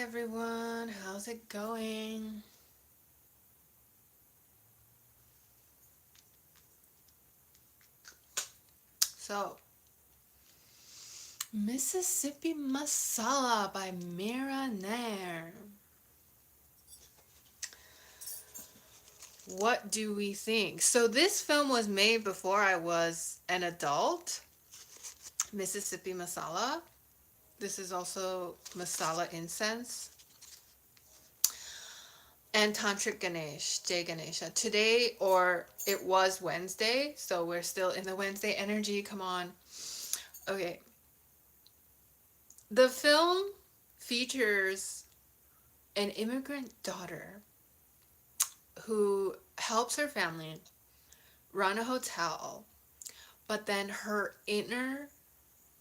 everyone, how's it going? So, Mississippi Masala by Mira Nair. What do we think? So, this film was made before I was an adult. Mississippi Masala. This is also masala incense. And Tantric Ganesh, Jay Ganesha. Today, or it was Wednesday, so we're still in the Wednesday energy. Come on. Okay, the film features an immigrant daughter who helps her family run a hotel, but then her inner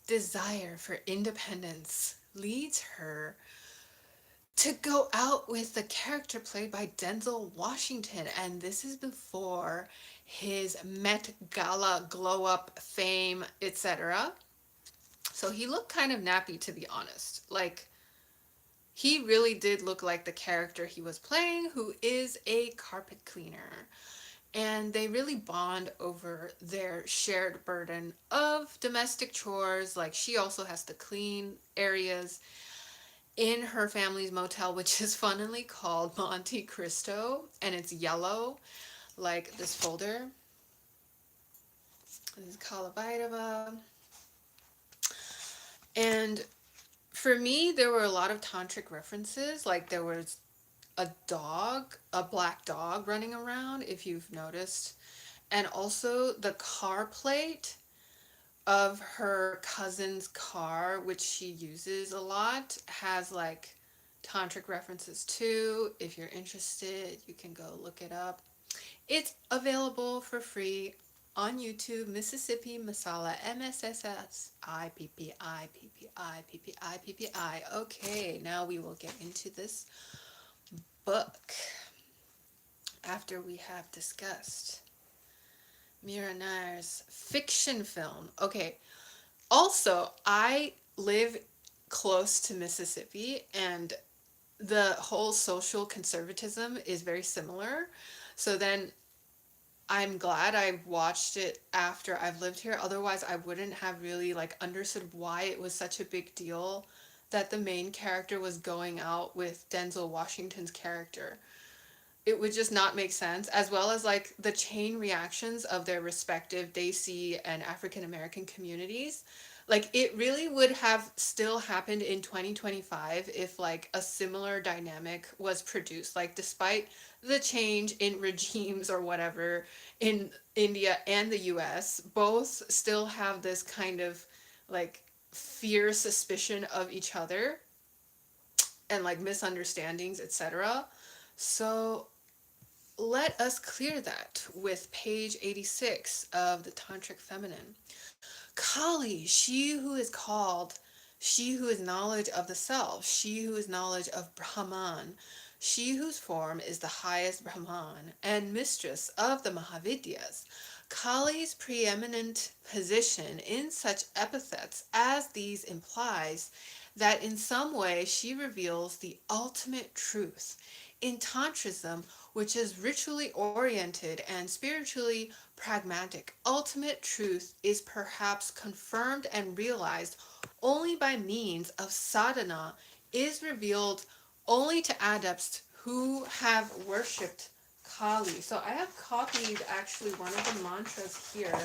desire for independence leads her to go out with the character played by Denzel Washington. And this is before his Met Gala glow up fame, etc. So he looked kind of nappy, to be honest. Like, he really did look like the character he was playing, who is a carpet cleaner. And they really bond over their shared burden of domestic chores. Like, she also has to clean areas in her family's motel, which is funnily called Monte Cristo, and it's yellow, like this folder. This is Kalabaitava. And for me, there were a lot of tantric references. Like, there was a dog, a black dog running around, if you've noticed. And also the car plate of her cousin's car, which she uses a lot, has like tantric references too. If you're interested, you can go look it up. It's available for free on YouTube. Mississippi Masala, MSSSIPPIPPIPPIPPI. Okay, now we will get into this book after we have discussed Mira Nair's fiction film. Okay, also, I live close to Mississippi, and the whole social conservatism is very similar. So then I'm glad I watched it after I've lived here. Otherwise, I wouldn't have really like understood why it was such a big deal that the main character was going out with Denzel Washington's character. It would just not make sense, as well as like the chain reactions of their respective Desi and African American communities. Like, it really would have still happened in 2025 if like a similar dynamic was produced. Like, despite the change in regimes or whatever in India and the US, both still have this kind of like fear, suspicion of each other, and like misunderstandings, etc. So let us clear that with page 86 of the Tantric Feminine. Kali, she who is called, she who is knowledge of the self, she who is knowledge of Brahman, she whose form is the highest Brahman, and mistress of the Mahavidyas. Kali's preeminent position in such epithets as these implies that in some way she reveals the ultimate truth. In Tantrism, which is ritually oriented and spiritually pragmatic, ultimate truth is perhaps confirmed and realized only by means of sadhana, is revealed only to adepts who have worshipped Kali. So I have copied actually one of the mantras here.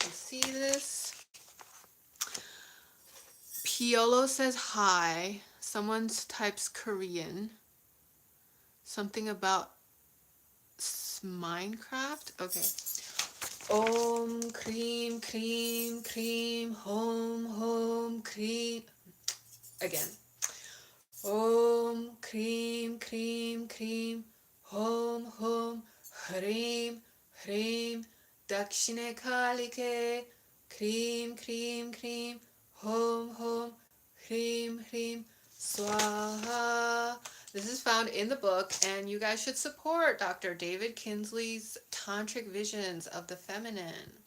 You see this? Piolo says hi. Someone types Korean. Something about Minecraft? Okay. Om cream cream cream home cream. Again. Om cream cream cream home hrim dakshine kalike cream cream cream home hrim swaha. This is found in the book, and you guys should support Dr. David Kinsley's Tantric Visions of the Feminine.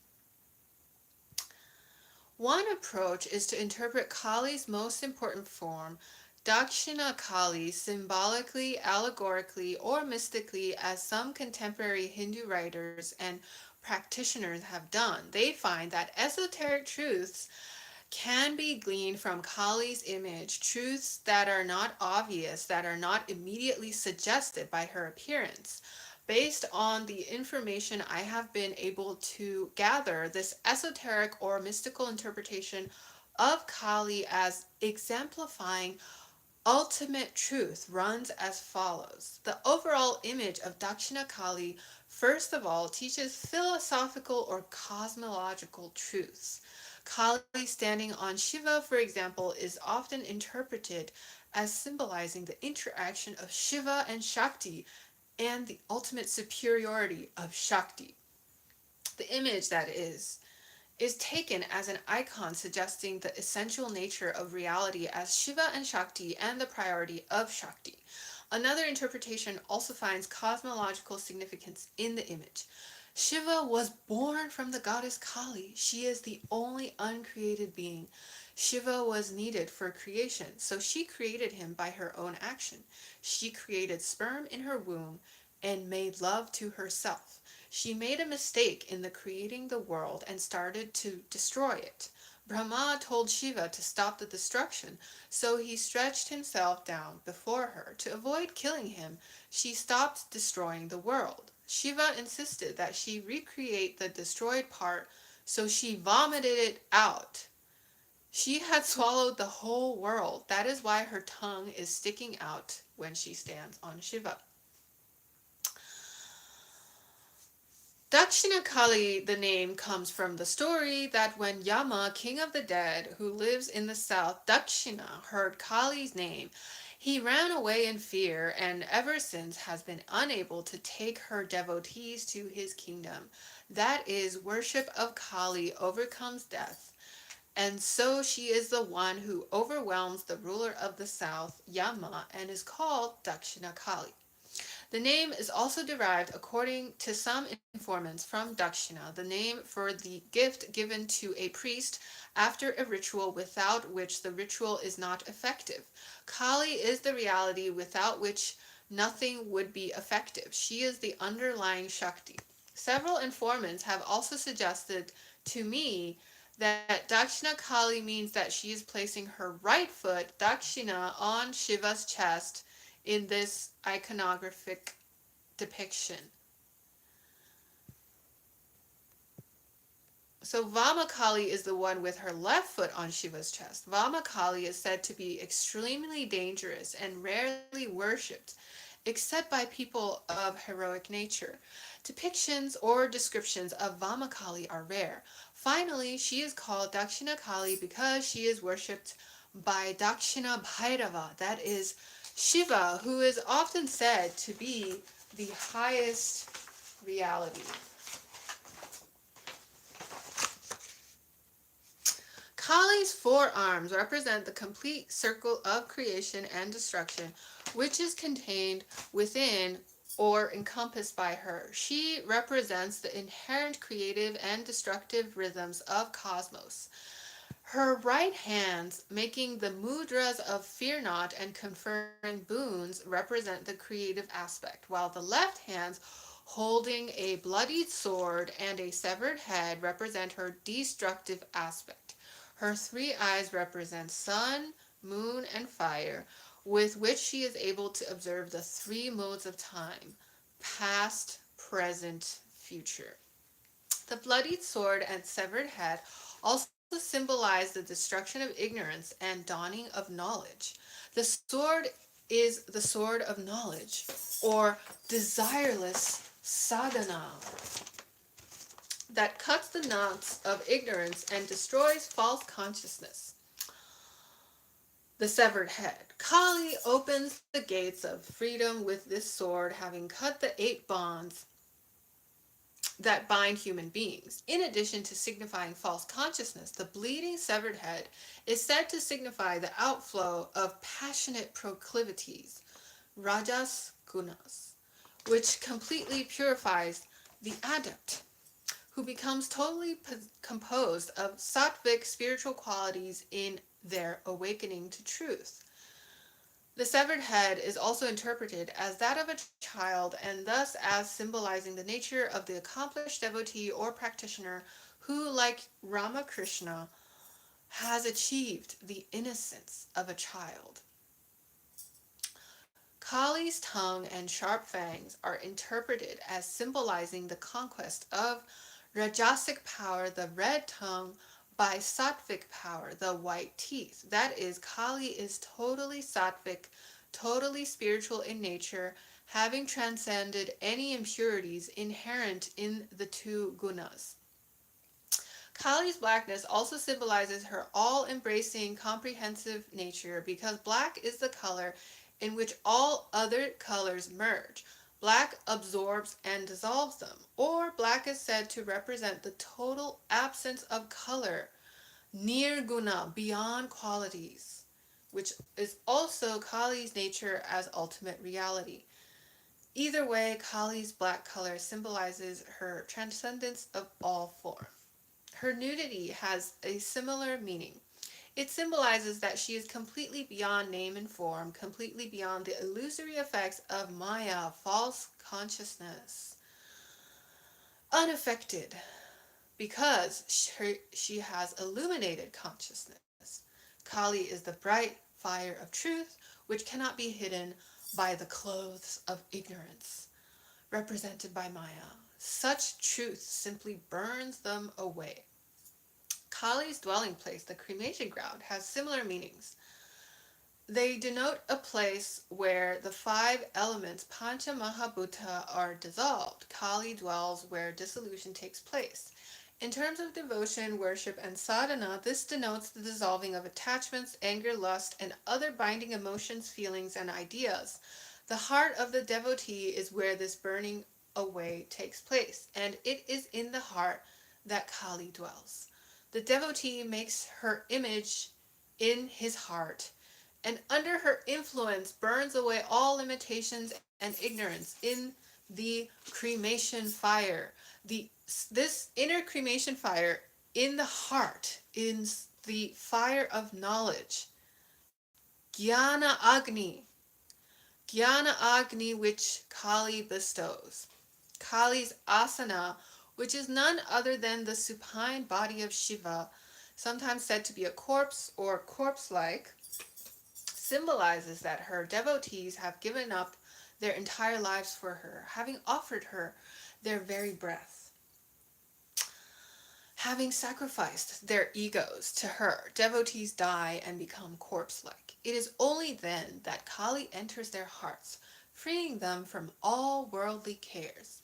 One approach is to interpret Kali's most important form, Dakshina Kali, symbolically, allegorically, or mystically, as some contemporary Hindu writers and practitioners have done. They find that esoteric truths can be gleaned from Kali's image, truths that are not obvious, that are not immediately suggested by her appearance. Based on the information I have been able to gather, this esoteric or mystical interpretation of Kali as exemplifying ultimate truth runs as follows. The overall image of Dakshina Kali, first of all, teaches philosophical or cosmological truths. Kali standing on Shiva, for example, is often interpreted as symbolizing the interaction of Shiva and Shakti and the ultimate superiority of Shakti. The image, that is taken as an icon suggesting the essential nature of reality as Shiva and Shakti and the priority of Shakti. Another interpretation also finds cosmological significance in the image. Shiva was born from the goddess Kali. She is the only uncreated being. Shiva was needed for creation, so she created him by her own action. She created sperm in her womb and made love to herself. She made a mistake in the creating the world and started to destroy it. Brahma told Shiva to stop the destruction, so he stretched himself down before her. To avoid killing him, she stopped destroying the world. Shiva insisted that she recreate the destroyed part, so she vomited it out. She had swallowed the whole world. That is why her tongue is sticking out when she stands on Shiva. Dakshina Kali, the name, comes from the story that when Yama, king of the dead, who lives in the south, Dakshina, heard Kali's name, he ran away in fear and ever since has been unable to take her devotees to his kingdom. That is, worship of Kali overcomes death, and so she is the one who overwhelms the ruler of the south, Yama, and is called Dakshina Kali. The name is also derived, according to some informants, from Dakshina, the name for the gift given to a priest after a ritual without which the ritual is not effective. Kali is the reality without which nothing would be effective. She is the underlying Shakti. Several informants have also suggested to me that Dakshina Kali means that she is placing her right foot, Dakshina, on Shiva's chest in this iconographic depiction. So Vamakali is the one with her left foot on Shiva's chest. Vamakali is said to be extremely dangerous and rarely worshipped, except by people of heroic nature. Depictions or descriptions of Vamakali are rare. Finally, she is called Dakshina Kali because she is worshipped by Dakshina Bhairava, that is, Shiva, who is often said to be the highest reality. Kali's four arms represent the complete circle of creation and destruction, which is contained within or encompassed by her. She represents the inherent creative and destructive rhythms of cosmos. Her right hands, making the mudras of fear not and conferring boons, represent the creative aspect, while the left hands, holding a bloodied sword and a severed head, represent her destructive aspect. Her three eyes represent sun, moon, and fire, with which she is able to observe the three modes of time: past, present, future. The bloodied sword and severed head also symbolize the destruction of ignorance and dawning of knowledge. The sword is the sword of knowledge, or desireless sadhana, that cuts the knots of ignorance and destroys false consciousness. The severed head. Kali opens the gates of freedom with this sword, having cut the 8 bonds that bind human beings. In addition to signifying false consciousness, the bleeding severed head is said to signify the outflow of passionate proclivities, rajas gunas, which completely purifies the adept, who becomes totally composed of sattvic spiritual qualities in their awakening to truth. The severed head is also interpreted as that of a child and thus as symbolizing the nature of the accomplished devotee or practitioner who, like Ramakrishna, has achieved the innocence of a child. Kali's tongue and sharp fangs are interpreted as symbolizing the conquest of Rajasic power, the red tongue, by Sattvic power, the white teeth. That is, Kali is totally Sattvic, totally spiritual in nature, having transcended any impurities inherent in the two gunas. Kali's blackness also symbolizes her all-embracing, comprehensive nature because black is the color in which all other colors merge. Black absorbs and dissolves them, or black is said to represent the total absence of color, nirguna, beyond qualities, which is also Kali's nature as ultimate reality. Either way, Kali's black color symbolizes her transcendence of all form. Her nudity has a similar meaning. It symbolizes that she is completely beyond name and form, completely beyond the illusory effects of Maya, false consciousness, unaffected, because she has illuminated consciousness. Kali is the bright fire of truth, which cannot be hidden by the clothes of ignorance, represented by Maya. Such truth simply burns them away. Kali's dwelling place, the cremation ground, has similar meanings. They denote a place where the five elements Pancha Mahabhuta are dissolved. Kali dwells where dissolution takes place. In terms of devotion, worship, and sadhana, this denotes the dissolving of attachments, anger, lust, and other binding emotions, feelings, and ideas. The heart of the devotee is where this burning away takes place, and it is in the heart that Kali dwells. The devotee makes her image in his heart, and under her influence burns away all limitations and ignorance in the cremation fire. This inner cremation fire in the heart is the fire of knowledge, Jnana Agni, Jnana Agni which Kali bestows. Kali's asana, which is none other than the supine body of Shiva, sometimes said to be a corpse or corpse-like, symbolizes that her devotees have given up their entire lives for her, having offered her their very breath. Having sacrificed their egos to her, devotees die and become corpse-like. It is only then that Kali enters their hearts, freeing them from all worldly cares.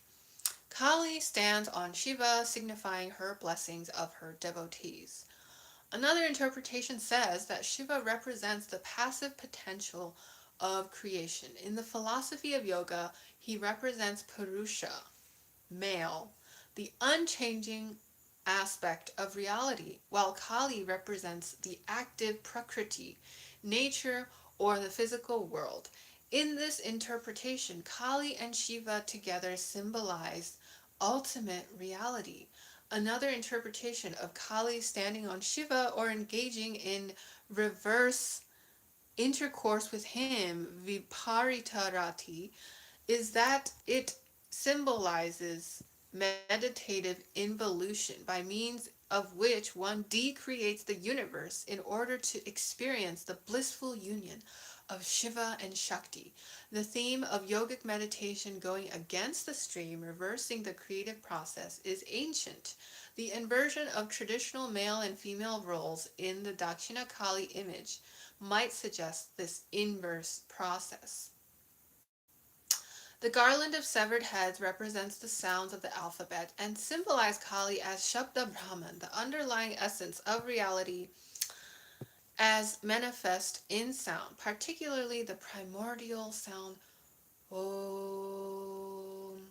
Kali stands on Shiva, signifying her blessings of her devotees. Another interpretation says that Shiva represents the passive potential of creation. In the philosophy of yoga, he represents Purusha, male, the unchanging aspect of reality, while Kali represents the active Prakriti, nature, or the physical world. In this interpretation, Kali and Shiva together symbolize ultimate reality. Another interpretation of Kali standing on Shiva or engaging in reverse intercourse with him, Viparitarati, is that it symbolizes meditative involution by means of which one decreates the universe in order to experience the blissful union of Shiva and Shakti. The theme of yogic meditation going against the stream, reversing the creative process, is ancient. The inversion of traditional male and female roles in the Dakshina Kali image might suggest this inverse process. The garland of severed heads represents the sounds of the alphabet and symbolize Kali as Shabda Brahman, the underlying essence of reality as manifest in sound, particularly the primordial sound Om.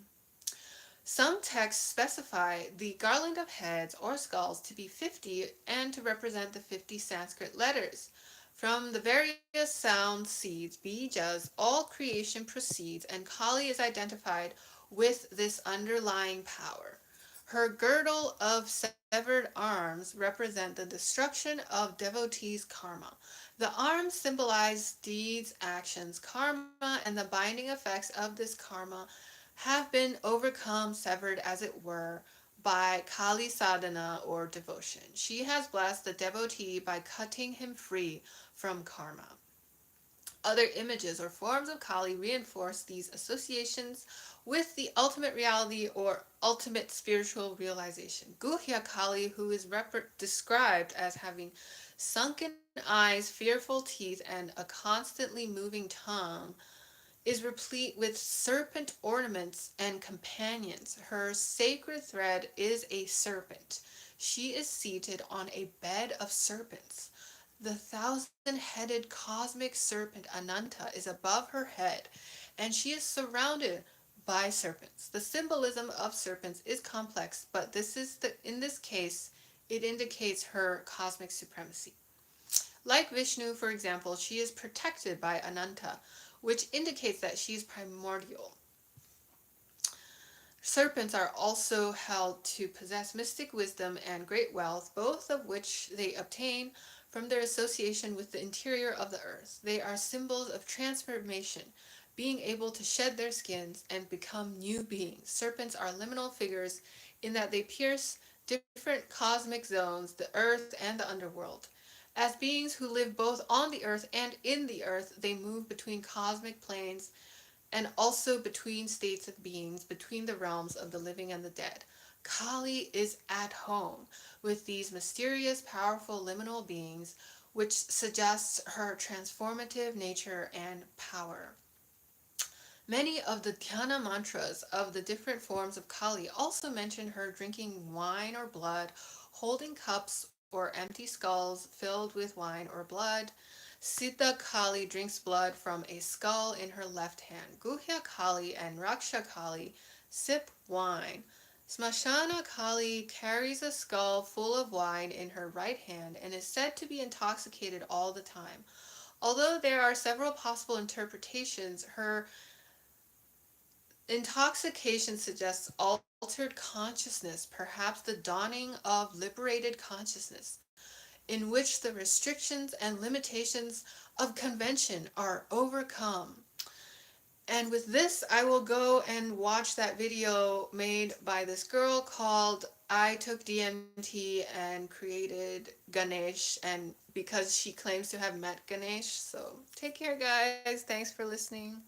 Some texts specify the garland of heads or skulls to be 50 and to represent the 50 Sanskrit letters. From the various sound seeds, bijas, all creation proceeds, and Kali is identified with this underlying power. Her girdle of severed arms represent the destruction of devotees' karma. The arms symbolize deeds, actions, karma, and the binding effects of this karma have been overcome, severed as it were, by Kali sadhana or devotion. She has blessed the devotee by cutting him free from karma. Other images or forms of Kali reinforce these associations with the ultimate reality or ultimate spiritual realization. Guhya Kali, who is described as having sunken eyes, fearful teeth, and a constantly moving tongue, is replete with serpent ornaments and companions. Her sacred thread is a serpent. She is seated on a bed of serpents. The thousand-headed cosmic serpent Ananta is above her head, and she is surrounded by serpents. The symbolism of serpents is complex, but in this case, it indicates her cosmic supremacy. Like Vishnu, for example, she is protected by Ananta, which indicates that she is primordial. Serpents are also held to possess mystic wisdom and great wealth, both of which they obtain from their association with the interior of the earth. They are symbols of transformation, being able to shed their skins and become new beings. Serpents are liminal figures in that they pierce different cosmic zones, the earth and the underworld. As beings who live both on the earth and in the earth, they move between cosmic planes and also between states of beings, between the realms of the living and the dead. Kali is at home with these mysterious, powerful liminal beings, which suggests her transformative nature and power. Many of the dhyana mantras of the different forms of Kali also mention her drinking wine or blood, holding cups or empty skulls filled with wine or blood. Siddha Kali drinks blood from a skull in her left hand. Guhya Kali and Raksha Kali sip wine. Smashana Kali carries a skull full of wine in her right hand and is said to be intoxicated all the time. Although there are several possible interpretations, her intoxication suggests altered consciousness, perhaps the dawning of liberated consciousness, in which the restrictions and limitations of convention are overcome. And with this, I will go and watch that video made by this girl called I Took DMT and Created Ganesh, and because she claims to have met Ganesh. So take care, guys. Thanks for listening.